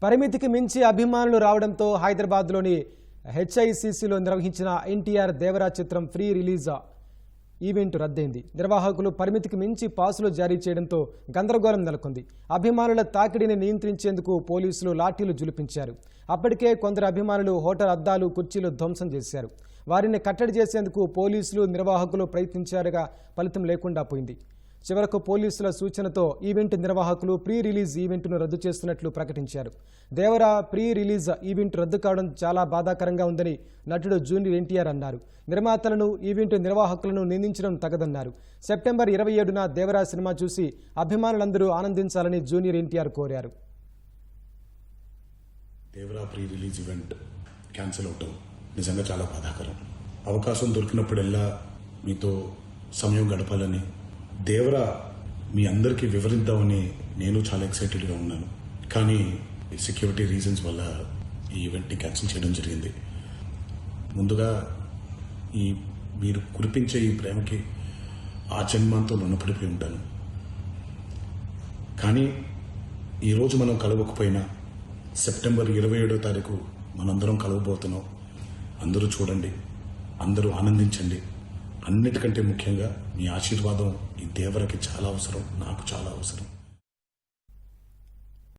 పరిమితికి మించి అభిమానులు రావడంతో హైదరాబాద్లోని హెచ్ఐసిసిలో నిర్వహించిన ఎన్టీఆర్ దేవరా చిత్రం ఫ్రీ రిలీజ్ ఈవెంట్ రద్దయింది. నిర్వాహకులు పరిమితికి మించి పాసులు జారీ చేయడంతో గందరగోళం నెలకొంది. అభిమానుల తాకిడిని నియంత్రించేందుకు పోలీసులు లాఠీలు జులిపించారు. అప్పటికే కొందరు అభిమానులు హోటల్ అద్దాలు, కుర్చీలు ధ్వంసం చేశారు. వారిని కట్టడి చేసేందుకు పోలీసులు, నిర్వాహకులు ప్రయత్నించారుగా ఫలితం లేకుండా పోయింది. చివరకు పోలీసుల సూచనతో ఈవెంట్ నిర్వాహకులు ప్రీ రిలీజ్ ఈవెంట్ను రద్దు చేస్తున్నట్లు ప్రకటించారు. దేవరా ప్రీ రిలీజ్ ఈవెంట్ రద్దు కావడం చాలా బాధాకరంగా ఉందని నటుడు జూనియర్ ఎన్టీఆర్ అన్నారు. నిర్మాతలను, ఈవెంట్ నిర్వాహకులను నిందించడం తగదన్నారు. సెప్టెంబర్ 27న దేవరా సినిమా చూసి అభిమానులందరూ ఆనందించాలని జూనియర్ ఎన్టీఆర్ కోరారు. Devara pre release event cancel అవటం నిజంగా చాలా బాధాకరం. అవకాశం దొరికినప్పుడల్లా మీతో సమయం గడపాలని, దేవరా మీ అందరికీ వివరిద్దామని నేను చాలా ఎక్సైటెడ్గా ఉన్నాను. కానీ సెక్యూరిటీ రీజన్స్ వల్ల ఈ ఈవెంట్ని క్యాన్సిల్ చేయడం జరిగింది. ముందుగా మీరు కురిపించే ఈ ప్రేమకి ఆ జన్మంతో రుణపడిపోయి ఉంటాను. కానీ ఈరోజు మనం కలవకపోయినా సెప్టెంబర్ 27వ తారీఖు మనందరం కలవబోతున్నాం. అందరూ చూడండి, అందరూ ఆనందించండి. అన్నిటికంటే ముఖ్యంగా మీ ఆశీర్వాదం ఈ దేవరకి చాలా అవసరం, నాకు చాలా అవసరం.